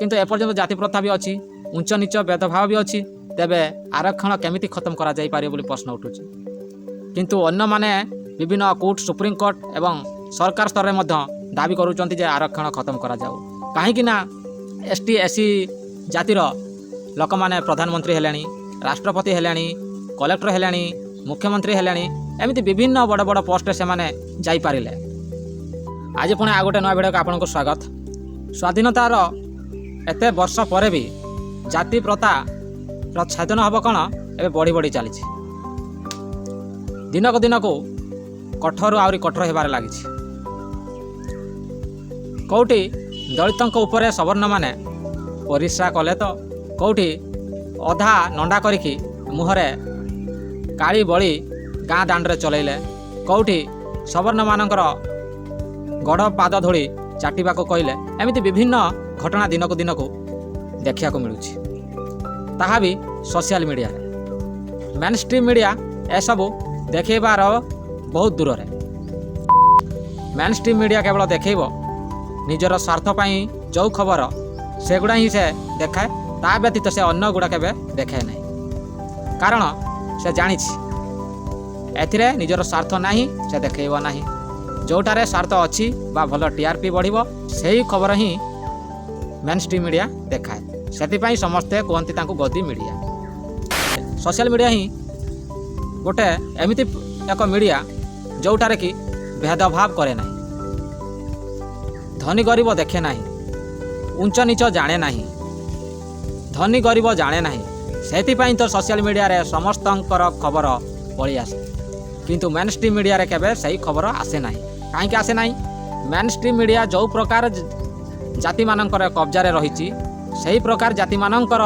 କିନ୍ତୁ ଏପର୍ଯ୍ୟନ୍ତ ଜାତି ପ୍ରଥା ବି ଅଛି, ଉଚ୍ଚ ନିଚ ଭେଦଭାବ ବି ଅଛି। ତେବେ ଆରକ୍ଷଣ କେମିତି ଖତମ କରାଯାଇପାରିବ ବୋଲି ପ୍ରଶ୍ନ ଉଠୁଛି। କିନ୍ତୁ ଅନ୍ୟମାନେ ବିଭିନ୍ନ କୋର୍ଟ, ସୁପ୍ରିମକୋର୍ଟ ଏବଂ ସରକାର ସ୍ତରରେ ମଧ୍ୟ ଦାବି କରୁଛନ୍ତି ଯେ ଆରକ୍ଷଣ ଖତମ କରାଯାଉ। କାହିଁକି ନା ST SC ଜାତିର ଲୋକମାନେ ପ୍ରଧାନମନ୍ତ୍ରୀ ହେଲେଣି, ରାଷ୍ଟ୍ରପତି ହେଲେଣି, କଲେକ୍ଟର ହେଲେଣି, ମୁଖ୍ୟମନ୍ତ୍ରୀ ହେଲେଣି, ଏମିତି ବିଭିନ୍ନ ବଡ଼ ବଡ଼ ପୋଷ୍ଟରେ ସେମାନେ ଯାଇପାରିଲେ। ଆଜି ପୁଣି ଆଉ ଗୋଟେ ନୂଆ ଭିଡ଼ିଓକୁ ଆପଣଙ୍କୁ ସ୍ୱାଗତ। ସ୍ୱାଧୀନତାର ଏତେ ବର୍ଷ ପରେ ବି ଜାତି ପ୍ରଥାର ଛେଦନ ହେବ କ'ଣ ଏବେ ବଢ଼ି ବଢ଼ି ଚାଲିଛି। ଦିନକୁ ଦିନକୁ କଠୋର ଆହୁରି କଠୋର ହେବାରେ ଲାଗିଛି। କେଉଁଠି ଦଳିତଙ୍କ ଉପରେ ସବର୍ଣ୍ଣମାନେ ପରିସ୍ରା କଲେ ତ କେଉଁଠି ଅଧା ନଣ୍ଡା କରିକି ମୁହଁରେ କାଳି ବଳି ଗାଁ ଦାଣ୍ଡରେ ଚଲେଇଲେ, କେଉଁଠି ସବର୍ଣ୍ଣମାନଙ୍କର ଗଡ଼ ପାଦ ଧୂଳି ଚାଟିବାକୁ କହିଲେ। ଏମିତି ବିଭିନ୍ନ ଘଟଣା ଦିନକୁ ଦିନକୁ ଦେଖିବାକୁ ମିଳୁଛି, ତାହା ବି ସୋସିଆଲ ମିଡ଼ିଆରେ। ମେନ୍ ଷ୍ଟ୍ରିମ୍ ମିଡ଼ିଆ ଏସବୁ ଦେଖାଇବାର ବହୁତ ଦୂରରେ। ମେନ୍ ଷ୍ଟ୍ରିମ୍ ମିଡ଼ିଆ କେବଳ ଦେଖାଇବ ନିଜର ସ୍ୱାର୍ଥ ପାଇଁ ଯେଉଁ ଖବର ସେଗୁଡ଼ା ହିଁ ସେ ଦେଖାଏ, ତା ବ୍ୟତୀତ ସେ ଅନ୍ୟ ଗୁଡ଼ା କେବେ ଦେଖାଏ ନାହିଁ। କାରଣ ସେ ଜାଣିଛି ଏଥିରେ ନିଜର ସ୍ୱାର୍ଥ ନାହିଁ, ସେ ଦେଖାଇବ ନାହିଁ। ଯେଉଁଟାରେ ସ୍ୱାର୍ଥ ଅଛି ବା ଭଲ TRP ବଢ଼ିବ ସେହି ଖବର ହିଁ ମେନ୍ ଷ୍ଟ୍ରିମ୍ ମିଡ଼ିଆ ଦେଖାଏ। ସେଥିପାଇଁ ସମସ୍ତେ କୁହନ୍ତି ତାଙ୍କୁ ଗଦି ମିଡ଼ିଆ। ସୋସିଆଲ ମିଡ଼ିଆ ହିଁ ଗୋଟେ ଏମିତି ଏକ ମିଡ଼ିଆ ଯେଉଁଟାରେ କି ଭେଦଭାବ କରେ ନାହିଁ, ଧନୀ ଗରିବ ଦେଖେ ନାହିଁ, ଉଚ୍ଚ ନିଚ ଜାଣେ ନାହିଁ, ଧନୀ ଗରିବ ଜାଣେ ନାହିଁ। ସେଥିପାଇଁ ତ ସୋସିଆଲ ମିଡ଼ିଆରେ ସମସ୍ତଙ୍କର ଖବର ପଳେଇ ଆସେ। କିନ୍ତୁ ମେନ୍ ଷ୍ଟ୍ରିମ୍ ମିଡ଼ିଆରେ କେବେ ସେହି ଖବର ଆସେ ନାହିଁ। କାହିଁକି ଆସେ ନାହିଁ? ମେନ୍ ଷ୍ଟ୍ରିମ୍ ମିଡ଼ିଆ ଯେଉଁ ପ୍ରକାର ଜାତିମାନଙ୍କର କବ୍ଜାରେ ରହିଛି, ସେହି ପ୍ରକାର ଜାତିମାନଙ୍କର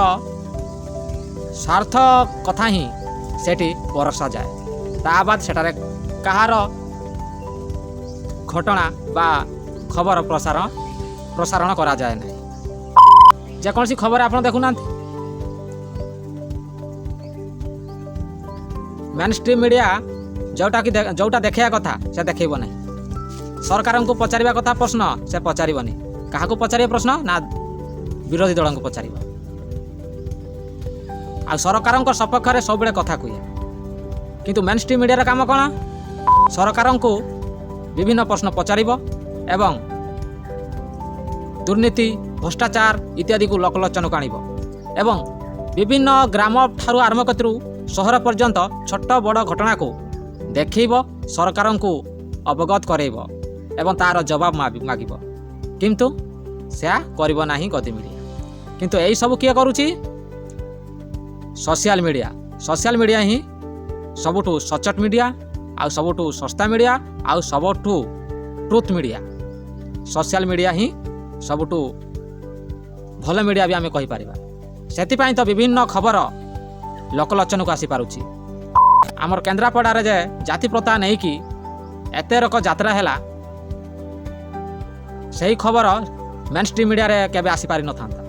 ସ୍ୱାର୍ଥ କଥା ହିଁ ସେଠି ପରଷାଯାଏ। ତା ବାଦ ସେଠାରେ କାହାର ଘଟଣା ବା ଖବର ପ୍ରସାରଣ କରାଯାଏ ନାହିଁ। ଯେକୌଣସି ଖବର ଆପଣ ଦେଖୁନାହାନ୍ତି, ମେନ୍ ଷ୍ଟ୍ରିମ୍ ମିଡ଼ିଆ ଯେଉଁଟା ଦେଖାଇବା କଥା ସେ ଦେଖାଇବ ନାହିଁ। ସରକାରଙ୍କୁ ପଚାରିବା କଥା ପ୍ରଶ୍ନ ସେ ପଚାରିବନି। କାହାକୁ ପଚାରିବ ପ୍ରଶ୍ନ? ନା ବିରୋଧୀ ଦଳଙ୍କୁ ପଚାରିବ। ଆଉ ସରକାରଙ୍କ ସପକ୍ଷରେ ସବୁବେଳେ କଥା କୁହେ। କିନ୍ତୁ ମେନ୍ ଷ୍ଟ୍ରିମ୍ ମିଡ଼ିଆର କାମ କ'ଣ? ସରକାରଙ୍କୁ ବିଭିନ୍ନ ପ୍ରଶ୍ନ ପଚାରିବ ଏବଂ ଦୁର୍ନୀତି, ଭ୍ରଷ୍ଟାଚାର ଇତ୍ୟାଦିକୁ ଲୋକଲୋଚନକୁ ଆଣିବ ଏବଂ ବିଭିନ୍ନ ଗ୍ରାମ ଠାରୁ ଆରମ୍ଭ କତିରୁ ସହର ପର୍ଯ୍ୟନ୍ତ ଛୋଟ ବଡ଼ ଘଟଣାକୁ ଦେଖାଇବ, ସରକାରଙ୍କୁ ଅବଗତ କରାଇବ ଏବଂ ତା'ର ଜବାବ ମାଗିବ। କିନ୍ତୁ ସେୟା କରିବ ନାହିଁ ଗଦି ମିଡ଼ିଆ। କିନ୍ତୁ ଏଇସବୁ କିଏ କରୁଛି? Social media. ସୋସିଆଲ ମିଡ଼ିଆ ହିଁ ସବୁଠୁ ସଚୋଟ ମିଡ଼ିଆ, ଆଉ ସବୁଠୁ ଶସ୍ତା ମିଡ଼ିଆ, ଆଉ ସବୁଠୁ ଟ୍ରୁଥ୍ ମିଡ଼ିଆ। ସୋସିଆଲ ମିଡ଼ିଆ ହିଁ ସବୁଠୁ ଭଲ ମିଡ଼ିଆ ବି ଆମେ କହିପାରିବା। ସେଥିପାଇଁ ତ ବିଭିନ୍ନ ଖବର ଲୋକଲୋଚନକୁ ଆସିପାରୁଛି। ଆମର କେନ୍ଦ୍ରାପଡ଼ାରେ ଯେ ଜାତି ପ୍ରଥା ନେଇକି ଏତେ ରକ ଯାତ୍ରା ହେଲା, ସେହି ଖବର ମେନ୍ ଷ୍ଟ୍ରିମ୍ ମିଡ଼ିଆରେ କେବେ ଆସିପାରିନଥାନ୍ତା।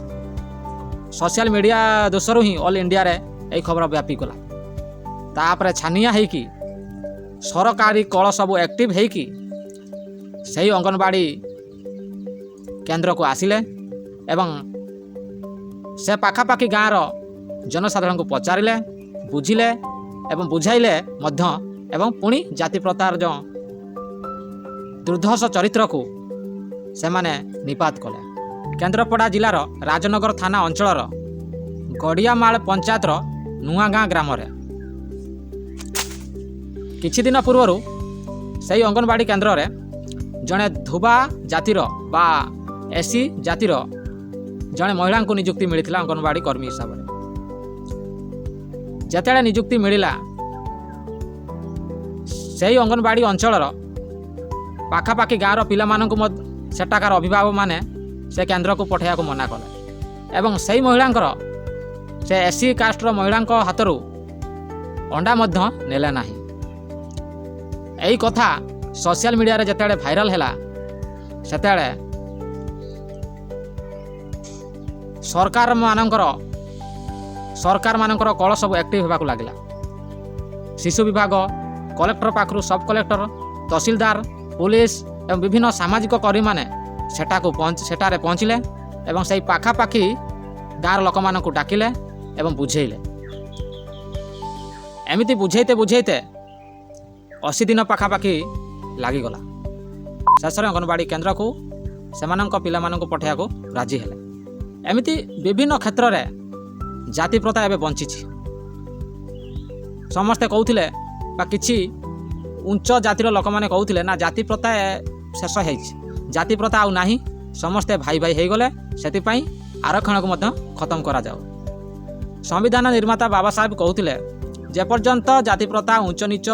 ସୋସିଆଲ ମିଡ଼ିଆ ଦୋଷରୁ ହିଁ ଅଲ୍ ଇଣ୍ଡିଆରେ ଏହି ଖବର ବ୍ୟାପିଗଲା। ତାପରେ ଛାନିଆ ହେଇକି ସରକାରୀ କଳ ସବୁ ଆକ୍ଟିଭ୍ ହେଇକି ସେହି ଅଙ୍ଗନବାଡ଼ି କେନ୍ଦ୍ରକୁ ଆସିଲେ ଏବଂ ସେ ପାଖାପାଖି ଗାଁର ଜନସାଧାରଣଙ୍କୁ ପଚାରିଲେ, ବୁଝିଲେ ଏବଂ ବୁଝାଇଲେ ମଧ୍ୟ ଏବଂ ପୁଣି ଜାତି ପ୍ରଥାର ଯେଉଁ ଦୁର୍ଦ୍ଧର୍ଷ ଚରିତ୍ରକୁ ସେମାନେ ନିପାତ କଲେ। କେନ୍ଦ୍ରାପଡ଼ା ଜିଲ୍ଲାର ରାଜନଗର ଥାନା ଅଞ୍ଚଳର ଗଡ଼ିଆମାଳ ପଞ୍ଚାୟତର ନୂଆଗାଁ ଗ୍ରାମରେ କିଛି ଦିନ ପୂର୍ବରୁ ସେହି ଅଙ୍ଗନବାଡ଼ି କେନ୍ଦ୍ରରେ ଜଣେ ଧୋବା ଜାତିର ବା SC ଜାତିର ଜଣେ ମହିଳାଙ୍କୁ ନିଯୁକ୍ତି ମିଳିଥିଲା ଅଙ୍ଗନବାଡ଼ି କର୍ମୀ ହିସାବରେ। ଯେତେବେଳେ ନିଯୁକ୍ତି ମିଳିଲା, ସେହି ଅଙ୍ଗନବାଡ଼ି ଅଞ୍ଚଳର ପାଖାପାଖି ଗାଁର ପିଲାମାନଙ୍କୁ ସେଠାକାର ଅଭିଭାବକମାନେ ସେ କେନ୍ଦ୍ରକୁ ପଠାଇବାକୁ ମନା କଲେ ଏବଂ ସେହି ମହିଳାଙ୍କର ସେ SC କାଷ୍ଟର ମହିଳାଙ୍କ ହାତରୁ ଅଣ୍ଡା ମଧ୍ୟ ନେଲେ ନାହିଁ। ଏହି କଥା ସୋସିଆଲ ମିଡ଼ିଆରେ ଯେତେବେଳେ ଭାଇରାଲ ହେଲା, ସେତେବେଳେ ସରକାରମାନଙ୍କର କଳ ସବୁ ଆକ୍ଟିଭ୍ ହେବାକୁ ଲାଗିଲା। ଶିଶୁ ବିଭାଗ, କଲେକ୍ଟର ପାଖରୁ ସବ୍ କଲେକ୍ଟର, ତହସିଲଦାର, ପୁଲିସ ଏବଂ ବିଭିନ୍ନ ସାମାଜିକ କର୍ମୀମାନେ ସେଠାରେ ପହଞ୍ଚିଲେ ଏବଂ ସେହି ପାଖାପାଖି ଗାଁର ଲୋକମାନଙ୍କୁ ଡାକିଲେ ଏବଂ ବୁଝେଇଲେ। ଏମିତି ବୁଝେଇତେ 80 ଦିନ ପାଖାପାଖି ଲାଗିଗଲା। ଶେଷରେ ଅଙ୍ଗନବାଡ଼ି କେନ୍ଦ୍ରକୁ ସେମାନଙ୍କ ପିଲାମାନଙ୍କୁ ପଠାଇବାକୁ ରାଜି ହେଲେ। ଏମିତି ବିଭିନ୍ନ କ୍ଷେତ୍ରରେ ଜାତି ପ୍ରଥା ଏବେ ବଞ୍ଚିଛି। ସମସ୍ତେ କହୁଥିଲେ ବା କିଛି ଉଚ୍ଚ ଜାତିର ଲୋକମାନେ କହୁଥିଲେ ନା ଜାତି ପ୍ରଥା ଶେଷ ହେଇଛି, ଜାତି ପ୍ରଥା ଆଉ ନାହିଁ, ସମସ୍ତେ ଭାଇ ଭାଇ ହେଇଗଲେ, ସେଥିପାଇଁ ଆରକ୍ଷଣକୁ ମଧ୍ୟ ଖତମ କରାଯାଉ। ସମ୍ବିଧାନ ନିର୍ମାତା ବାବା ସାହେବ କହୁଥିଲେ ଯେପର୍ଯ୍ୟନ୍ତ ଜାତି ପ୍ରଥା ଉଚ୍ଚ ନିଚ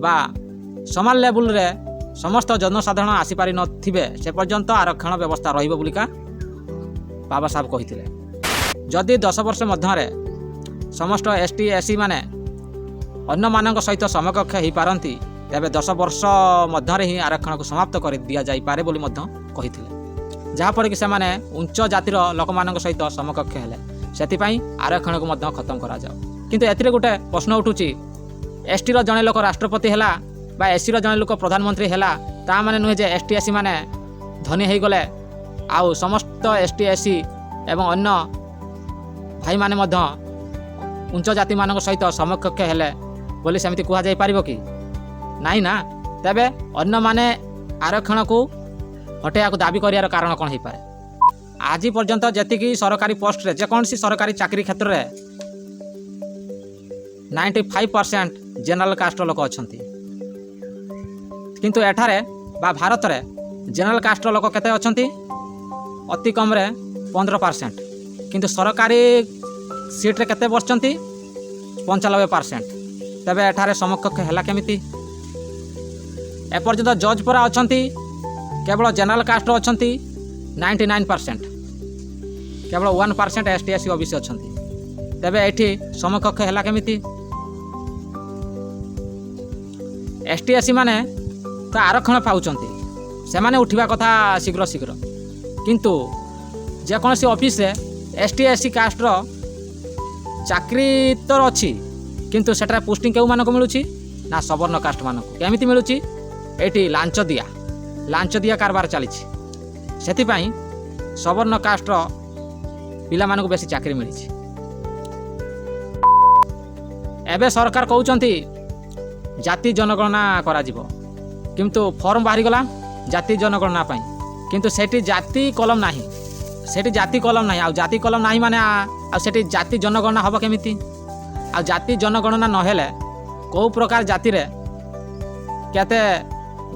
ବା ସମାନ ଲେବୁଲରେ ସମସ୍ତ ଜନସାଧାରଣ ଆସିପାରି ନଥିବେ ସେ ପର୍ଯ୍ୟନ୍ତ ଆରକ୍ଷଣ ବ୍ୟବସ୍ଥା ରହିବ ବୋଲିକା ବାବା ସାହେବ କହିଥିଲେ। ଯଦି 10 ବର୍ଷ ମଧ୍ୟରେ ସମସ୍ତ ST SC ମାନେ ଅନ୍ୟମାନଙ୍କ ସହିତ ସମକକ୍ଷ ହୋଇପାରନ୍ତି ତେବେ 10 ବର୍ଷ ମଧ୍ୟରେ ହିଁ ଆରକ୍ଷଣକୁ ସମାପ୍ତ କରି ଦିଆଯାଇପାରେ ବୋଲି ମଧ୍ୟ କହିଥିଲେ। ଯାହାଫଳରେ କି ସେମାନେ ଉଚ୍ଚ ଜାତିର ଲୋକମାନଙ୍କ ସହିତ ସମକକ୍ଷ ହେଲେ, ସେଥିପାଇଁ ଆରକ୍ଷଣକୁ ମଧ୍ୟ ଖତମ କରାଯାଉ। କିନ୍ତୁ ଏଥିରେ ଗୋଟେ ପ୍ରଶ୍ନ ଉଠୁଛି, STର ଜଣେ ଲୋକ ରାଷ୍ଟ୍ରପତି ହେଲା ବା SCର ଜଣେ ଲୋକ ପ୍ରଧାନମନ୍ତ୍ରୀ ହେଲା, ତା ମାନେ ନୁହେଁ ଯେ ST SC ମାନେ ଧନୀ ହେଇଗଲେ ଆଉ ସମସ୍ତ ST SC ଏବଂ ଅନ୍ୟ ଭାଇମାନେ ମଧ୍ୟ ଉଚ୍ଚ ଜାତିମାନଙ୍କ ସହିତ ସମକକ୍ଷ ହେଲେ ବୋଲି ସେମିତି କୁହାଯାଇପାରିବ କି? ନାଇଁ ନା। ତେବେ ଅନ୍ୟମାନେ ଆରକ୍ଷଣକୁ ହଟାଇବାକୁ ଦାବି କରିବାର କାରଣ କ'ଣ ହେଇପାରେ? ଆଜି ପର୍ଯ୍ୟନ୍ତ ଯେତିକି ସରକାରୀ ପୋଷ୍ଟରେ ଯେକୌଣସି ସରକାରୀ ଚାକିରି କ୍ଷେତ୍ରରେ 95% ଜେନେରାଲ କାଷ୍ଟର ଲୋକ ଅଛନ୍ତି, କିନ୍ତୁ ଏଠାରେ ବା ଭାରତରେ ଜେନେରାଲ କାଷ୍ଟର ଲୋକ କେତେ ଅଛନ୍ତି? ଅତି କମ୍ରେ 15%, କିନ୍ତୁ ସରକାରୀ ସିଟ୍ରେ କେତେ ବସିଛନ୍ତି? 95%। ତେବେ ଏଠାରେ ସମକକ୍ଷ ହେଲା କେମିତି? ଏପର୍ଯ୍ୟନ୍ତ ଜଜ୍ ପରା ଅଛନ୍ତି କେବଳ ଜେନେରାଲ କାଷ୍ଟର ଅଛନ୍ତି 99%, କେବଳ 1% ST SC OBC ଅଛନ୍ତି। ତେବେ ଏଠି ସମକକ୍ଷ ହେଲା କେମିତି? ST SC ମାନେ ତ ଆରକ୍ଷଣ ପାଉଛନ୍ତି, ସେମାନେ ଉଠିବା କଥା ଶୀଘ୍ର, କିନ୍ତୁ ଯେକୌଣସି ଅଫିସରେ ST SC କାଷ୍ଟର ଚାକିରି ତ ଅଛି, କିନ୍ତୁ ସେଠାରେ ପୋଷ୍ଟିଂ କେଉଁମାନଙ୍କୁ ମିଳୁଛି? ନା ସବର୍ଣ୍ଣ କାଷ୍ଟମାନଙ୍କୁ। କେମିତି ମିଳୁଛି? ଏଇଠି ଲାଞ୍ଚ ଦିଆ କାରବାର ଚାଲିଛି, ସେଥିପାଇଁ ସବର୍ଣ୍ଣ କାଷ୍ଟର ପିଲାମାନଙ୍କୁ ବେଶୀ ଚାକିରି ମିଳିଛି। ଏବେ ସରକାର କହୁଛନ୍ତି ଜାତି ଜନଗଣନା କରାଯିବ, କିନ୍ତୁ ଫର୍ମ ବାହାରିଗଲା ଜାତି ଜନଗଣନା ପାଇଁ, କିନ୍ତୁ ସେଠି ଜାତି କଲମ ନାହିଁ, ଆଉ ଜାତି କଲମ ନାହିଁ ମାନେ ଆଉ ସେଠି ଜାତି ଜନଗଣନା ହେବ କେମିତି? ଆଉ ଜାତି ଜନଗଣନା ନହେଲେ କେଉଁ ପ୍ରକାର ଜାତିରେ କେତେ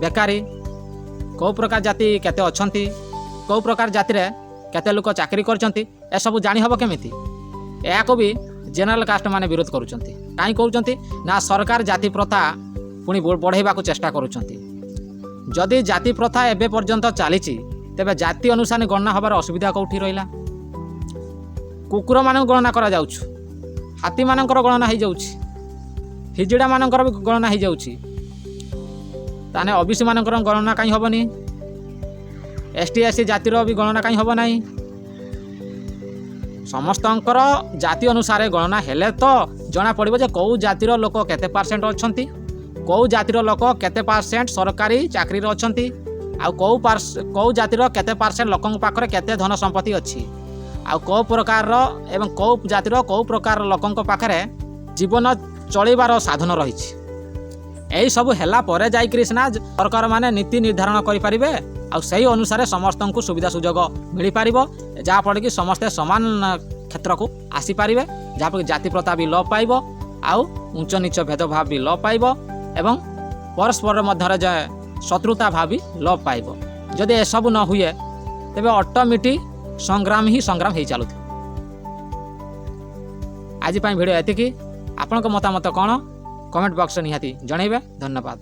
ବେକାରୀ, କେଉଁ ପ୍ରକାର ଜାତି କେତେ ଅଛନ୍ତି, କେଉଁ ପ୍ରକାର ଜାତିରେ କେତେ ଲୋକ ଚାକିରି କରିଛନ୍ତି, ଏସବୁ ଜାଣି ହେବ କେମିତି? ଏହାକୁ ବି ଜେନେରାଲ କାଷ୍ଟ ମାନେ ବିରୋଧ କରୁଛନ୍ତି। କାହିଁ କହୁଛନ୍ତି? ନା ସରକାର ଜାତି ପ୍ରଥା ପୁଣି ବଢ଼ାଇବାକୁ ଚେଷ୍ଟା କରୁଛନ୍ତି। ଯଦି ଜାତି ପ୍ରଥା ଏବେ ପର୍ଯ୍ୟନ୍ତ ଚାଲିଛି ତେବେ ଜାତି ଅନୁସାରେ ଗଣନା ହେବାର ଅସୁବିଧା କେଉଁଠି ରହିଲା? କୁକୁରମାନଙ୍କୁ ଗଣନା କରାଯାଉଛି, ହାତୀମାନଙ୍କର ଗଣନା ହେଇଯାଉଛି, ହିଜଡ଼ାମାନଙ୍କର ବି ଗଣନା ହେଇଯାଉଛି, ତାହେଲେ OBC ମାନଙ୍କର ଗଣନା କାହିଁ ହେବନି? ST SC ଜାତିର ବି ଗଣନା କାହିଁ ହେବ ନାହିଁ? ସମସ୍ତଙ୍କର ଜାତି ଅନୁସାରେ ଗଣନା ହେଲେ ତ ଜଣାପଡ଼ିବ ଯେ କେଉଁ ଜାତିର ଲୋକ କେତେ % ଅଛନ୍ତି, କେଉଁ ଜାତିର ଲୋକ କେତେ % ସରକାରୀ ଚାକିରିରେ ଅଛନ୍ତି, ଆଉ କେଉଁ ଜାତିର କେତେ % ଲୋକଙ୍କ ପାଖରେ କେତେ ଧନ ସମ୍ପତ୍ତି ଅଛି, ଆଉ କେଉଁ ପ୍ରକାରର ଏବଂ କେଉଁ ଜାତିର କେଉଁ ପ୍ରକାର ଲୋକଙ୍କ ପାଖରେ ଜୀବନ ଚଳିବାର ସାଧନ ରହିଛି। ଏହିସବୁ ହେଲା ପରେ ଯାଇକରି ସିନା ସରକାରମାନେ ନୀତି ନିର୍ଦ୍ଧାରଣ କରିପାରିବେ, ଆଉ ସେହି ଅନୁସାରେ ସମସ୍ତଙ୍କୁ ସୁବିଧା ସୁଯୋଗ ମିଳିପାରିବ, ଯାହାଫଳରେ କି ସମସ୍ତେ ସମାନ କ୍ଷେତ୍ରକୁ ଆସିପାରିବେ, ଯାହାଫଳରେ ଜାତି ପ୍ରଥା ବି ଲୋପ ପାଇବ, ଆଉ ଉଚ୍ଚ ନିଚ ଭେଦଭାବ ବି ଲୋପ ପାଇବ, ଏବଂ ପରସ୍ପର ମଧ୍ୟରେ ଯେ ଶତ୍ରୁତା ଭାବ ବି ଲୋପ ପାଇବ। ଯଦି ଏସବୁ ନ ହୁଏ ତେବେ ଅଟୋମେଟିକ୍ ସଂଗ୍ରାମ ହେଇ ଚାଲୁଥିବ। ଆଜି ପାଇଁ ଭିଡ଼ିଓ ଏତିକି। ଆପଣଙ୍କ ମତାମତ କ'ଣ? କମେଣ୍ଟ ବକ୍ସରେ ନିହାତି ଜଣାଇବେ। ଧନ୍ୟବାଦ।